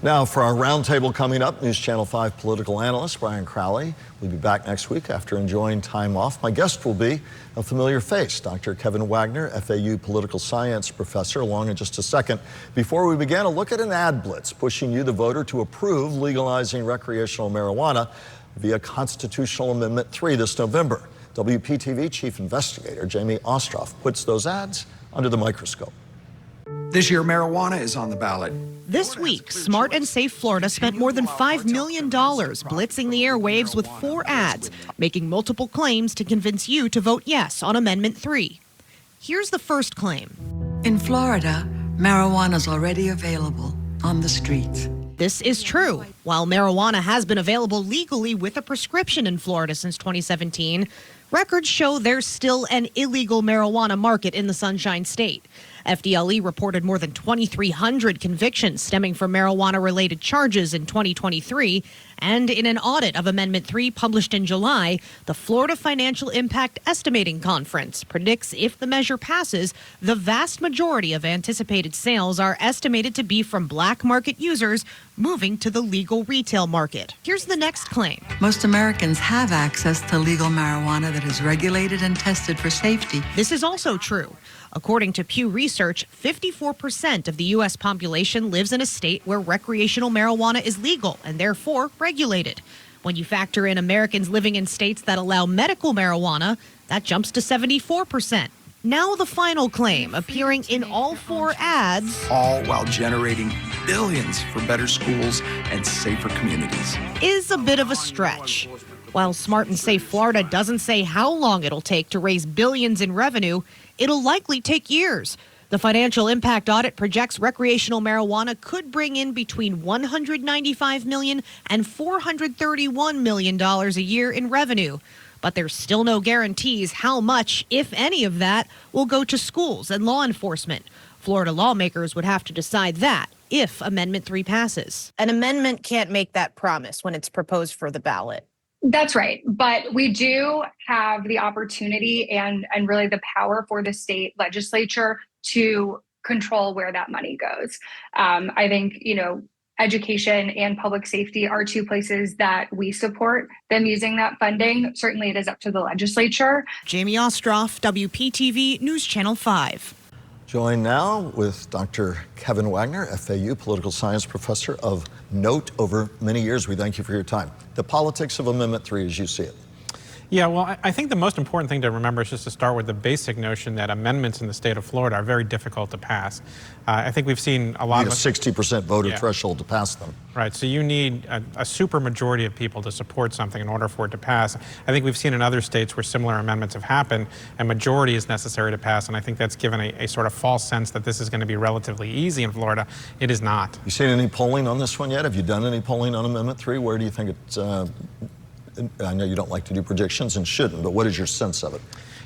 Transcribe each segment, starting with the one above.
Now for our roundtable coming up, News Channel 5 political analyst Brian Crowley will be back next week after enjoying time off. My guest will be a familiar face, Dr. Kevin Wagner, FAU political science professor, along in just a second. Before we begin, a look at an ad blitz pushing you, the voter, to approve legalizing recreational marijuana via Constitutional Amendment 3 this November. WPTV Chief Investigator Jamie Ostroff puts those ads under the microscope. This year, marijuana is on the ballot. This week, Smart and Safe Florida spent more than $5 million blitzing the airwaves with 4 ads, making multiple claims to convince you to vote yes on Amendment 3. Here's the first claim. In Florida, marijuana is already available on the streets. This is true. While marijuana has been available legally with a prescription in Florida since 2017, records show there's still an illegal marijuana market in the Sunshine State. FDLE reported more than 2,300 convictions stemming from marijuana-related charges in 2023, and in an audit of Amendment 3 published in July, the Florida Financial Impact Estimating Conference predicts if the measure passes, the vast majority of anticipated sales are estimated to be from black market users moving to the legal retail market. Here's the next claim. Most Americans have access to legal marijuana that is regulated and tested for safety. This is also true. According to Pew Research, 54% of the U.S. population lives in a state where recreational marijuana is legal and therefore regulated. When you factor in Americans living in states that allow medical marijuana, that jumps to 74%. Now the final claim, appearing in all 4 ads, All while generating billions for better schools and safer communities. is a bit of a stretch. While Smart and Safe Florida doesn't say how long it'll take to raise billions in revenue, it'll likely take years. The financial impact audit projects recreational marijuana could bring in between $195 million and $431 million a year in revenue. But there's still no guarantees how much, if any of that, will go to schools and law enforcement. Florida lawmakers would have to decide that if Amendment 3 passes. An amendment can't make that promise when it's proposed for the ballot. That's right. But we do have the opportunity and really the power for the state legislature to control where that money goes. I think, education and public safety are 2 places that we support them using that funding. Certainly it is up to the legislature. Jamie Ostroff, WPTV News Channel 5. Joined now with Dr. Kevin Wagner, FAU political science professor of note over many years. We thank you for your time. The politics of Amendment 3 as you see it. Yeah, well, I think the most important thing to remember is just to start with the basic notion that amendments in the state of Florida are very difficult to pass. I think we've seen a lot of... a 60% voter threshold to pass them. Right, so you need a super majority of people to support something in order for it to pass. I think we've seen in other states where similar amendments have happened, a majority is necessary to pass, and I think that's given a sort of false sense that this is going to be relatively easy in Florida. It is not. You seen any polling on this one yet? Have you done any polling on Amendment 3? Where do you think it's... I know you don't like to do predictions and shouldn't, but what is your sense of it?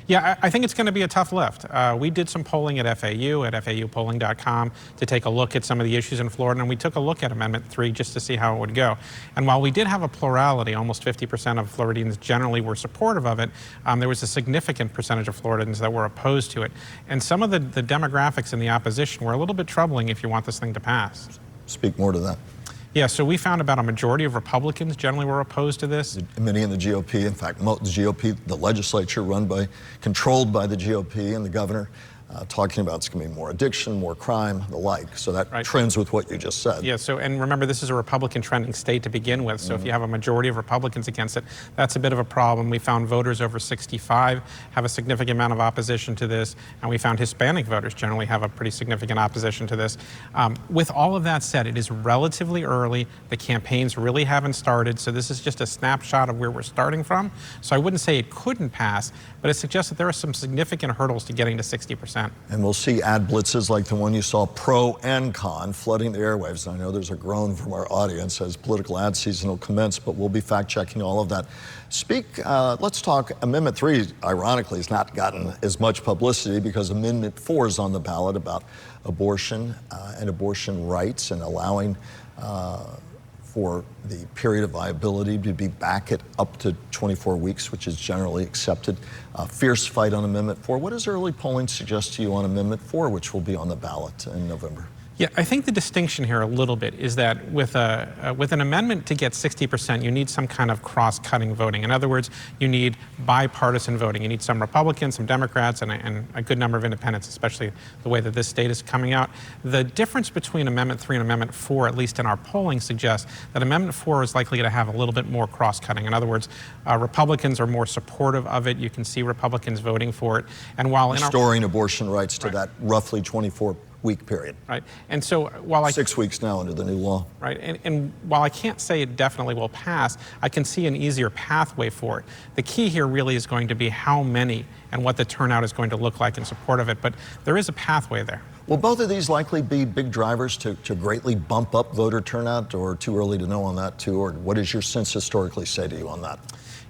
Yeah, I think it's going to be a tough lift. We did some polling at FAU, at FAUpolling.com, to take a look at some of the issues in Florida, and we took a look at Amendment 3 just to see how it would go. And while we did have a plurality, almost 50% of Floridians generally were supportive of it, there was a significant percentage of Floridians that were opposed to it. And some of the demographics in the opposition were a little bit troubling if you want this thing to pass. Speak more to that. Yeah, so we found about a majority of Republicans generally were opposed to this. Many in the GOP, in fact, the GOP, the legislature controlled by the GOP and the governor, talking about it's going to be more addiction, more crime, the like. So that trends with what you just said. Yeah, so, and remember, this is a Republican trending state to begin with. So if you have a majority of Republicans against it, that's a bit of a problem. We found voters over 65 have a significant amount of opposition to this, and we found Hispanic voters generally have a pretty significant opposition to this. With all of that said, it is relatively early. The campaigns really haven't started, so this is just a snapshot of where we're starting from. So I wouldn't say it couldn't pass, but it suggests that there are some significant hurdles to getting to 60%. And we'll see ad blitzes like the one you saw, pro and con, flooding the airwaves. And I know there's a groan from our audience as political ad season will commence, but we'll be fact-checking all of that. Let's talk, Amendment 3, ironically, has not gotten as much publicity because Amendment 4 is on the ballot about abortion and abortion rights and allowing for the period of viability to be back at up to 24 weeks, which is generally accepted. Fierce fight on Amendment 4. What does early polling suggest to you on Amendment 4, which will be on the ballot in November? Yeah, I think the distinction here a little bit is that with an amendment to get 60%, you need some kind of cross-cutting voting. In other words, you need bipartisan voting. You need some Republicans, some Democrats, and a good number of independents, especially the way that this state is coming out. The difference between Amendment 3 and Amendment 4, at least in our polling, suggests that Amendment 4 is likely to have a little bit more cross-cutting. In other words, Republicans are more supportive of it. You can see Republicans voting for it. And while restoring abortion rights to that roughly 24-week period. Right. And so while 6 weeks now under the new law. Right. And while I can't say it definitely will pass, I can see an easier pathway for it. The key here really is going to be how many and what the turnout is going to look like in support of it. But there is a pathway there. Will both of these likely be big drivers to greatly bump up voter turnout, or too early to know on that too? Or what does your sense historically say to you on that?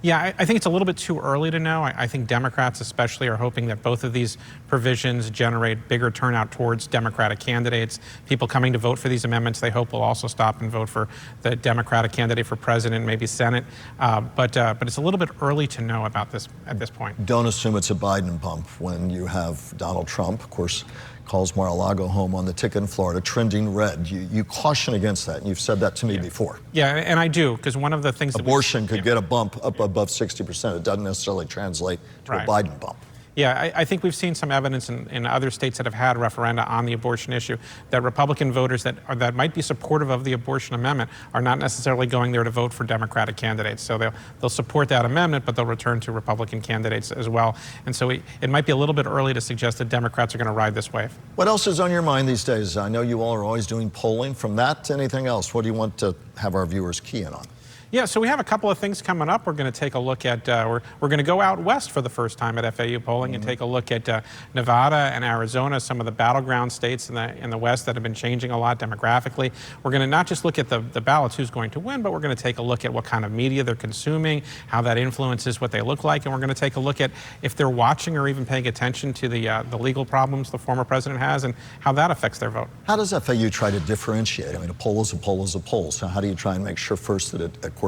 Yeah, I think it's a little bit too early to know. I think Democrats especially are hoping that both of these provisions generate bigger turnout towards Democratic candidates. People coming to vote for these amendments, they hope will also stop and vote for the Democratic candidate for president, maybe Senate. But it's a little bit early to know about this at this point. Don't assume it's a Biden bump when you have Donald Trump, of course, calls Mar-a-Lago home on the ticket in Florida, trending red. You caution against that, and you've said that to me before. Yeah, and I do, because one of the things abortion could get a bump up above 60%. It doesn't necessarily translate to a Biden bump. Yeah, I think we've seen some evidence in other states that have had referenda on the abortion issue that Republican voters that might be supportive of the abortion amendment are not necessarily going there to vote for Democratic candidates. So they'll support that amendment, but they'll return to Republican candidates as well. And so it might be a little bit early to suggest that Democrats are going to ride this wave. What else is on your mind these days? I know you all are always doing polling. From that to anything else, what do you want to have our viewers key in on? Yeah, so we have a couple of things coming up. We're going to take a look at, we're going to go out west for the first time at FAU polling and take a look at Nevada and Arizona, some of the battleground states in the west that have been changing a lot demographically. We're going to not just look at the ballots, who's going to win, but we're going to take a look at what kind of media they're consuming, how that influences what they look like, and we're going to take a look at if they're watching or even paying attention to the legal problems the former president has and how that affects their vote. How does FAU try to differentiate? I mean, a poll is a poll is a poll. So how do you try and make sure first that it, of course,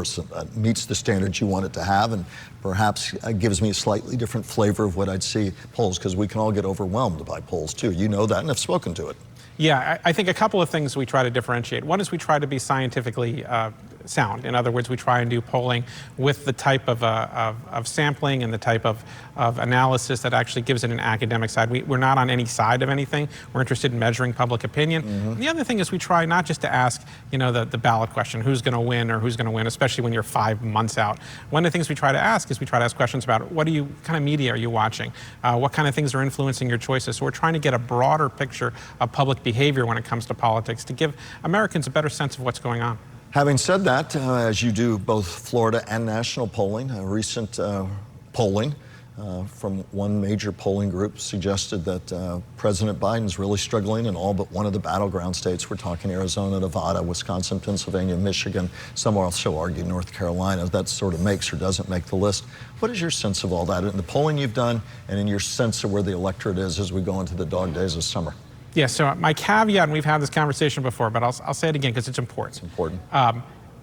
meets the standards you want it to have, and perhaps gives me a slightly different flavor of what I'd see polls, because we can all get overwhelmed by polls too. You know that, and have spoken to it. Yeah, I think a couple of things we try to differentiate. One is we try to be scientifically sound. In other words, we try and do polling with the type of sampling and the type of analysis that actually gives it an academic side. We're not on any side of anything. We're interested in measuring public opinion. And the other thing is we try not just to ask, the ballot question, who's going to win or who's going to win, especially when you're 5 months out. One of the things we try to ask is we try to ask questions about what kind of media are you watching? What kind of things are influencing your choices? So we're trying to get a broader picture of public behavior when it comes to politics to give Americans a better sense of what's going on. Having said that, as you do both Florida and national polling, recent polling from one major polling group suggested that President Biden's really struggling in all but one of the battleground states. We're talking Arizona, Nevada, Wisconsin, Pennsylvania, Michigan. Some also argue North Carolina. That sort of makes or doesn't make the list. What is your sense of all that in the polling you've done and in your sense of where the electorate is as we go into the dog days of summer? Yeah, so my caveat, and we've had this conversation before, but I'll say it again because it's important. It's important.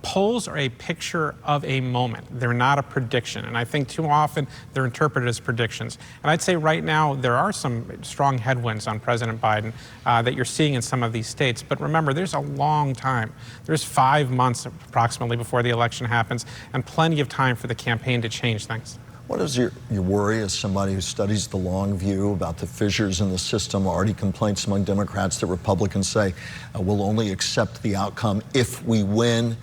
Polls are a picture of a moment. They're not a prediction. And I think too often they're interpreted as predictions. And I'd say right now there are some strong headwinds on President Biden that you're seeing in some of these states. But remember, there's a long time. There's 5 months approximately before the election happens and plenty of time for the campaign to change things. What is your worry as somebody who studies the long view about the fissures in the system, already complaints among Democrats that Republicans say we'll only accept the outcome if we win?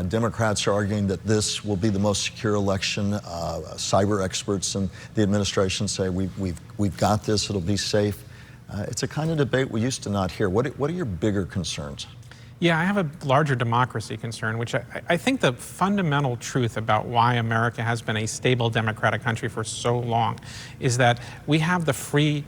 Democrats are arguing that this will be the most secure election. Cyber experts in the administration say we've got this, it'll be safe. It's a kind of debate we used to not hear. What are your bigger concerns? Yeah, I have a larger democracy concern, which I think the fundamental truth about why America has been a stable democratic country for so long is that we have the free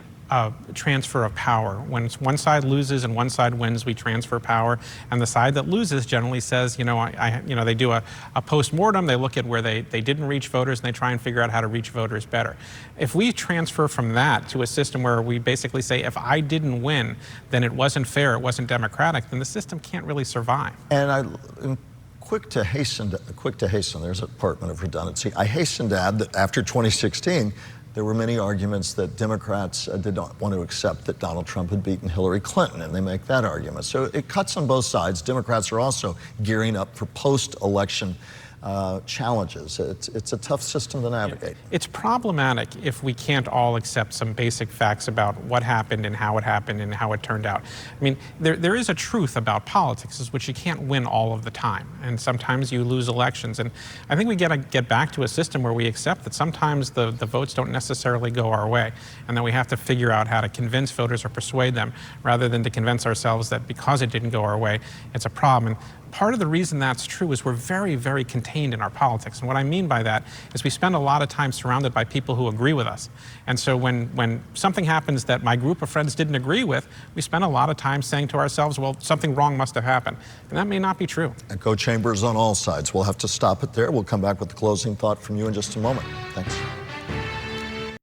transfer of power. When one side loses and one side wins, we transfer power, and the side that loses generally says, they do a post-mortem, they look at where they didn't reach voters, and they try and figure out how to reach voters better. If we transfer from that to a system where we basically say, if I didn't win, then it wasn't fair, it wasn't democratic, then the system can't really survive. And I'm quick to hasten, there's a department of redundancy. I hasten to add that after 2016, there were many arguments that Democrats did not want to accept that Donald Trump had beaten Hillary Clinton, and they make that argument. So it cuts on both sides. Democrats are also gearing up for post-election challenges. It's a tough system to navigate. It's problematic if we can't all accept some basic facts about what happened and how it turned out. I mean, there is a truth about politics, is which you can't win all of the time, and sometimes you lose elections. And I think we got to get back to a system where we accept that sometimes the votes don't necessarily go our way, and that we have to figure out how to convince voters or persuade them, rather than to convince ourselves that because it didn't go our way, it's a problem. And part of the reason that's true is we're very, very contained in our politics. And what I mean by that is we spend a lot of time surrounded by people who agree with us. And so when something happens that my group of friends didn't agree with, we spend a lot of time saying to ourselves, well, something wrong must have happened. And that may not be true. Echo chambers on all sides. We'll have to stop it there. We'll come back with the closing thought from you in just a moment. Thanks.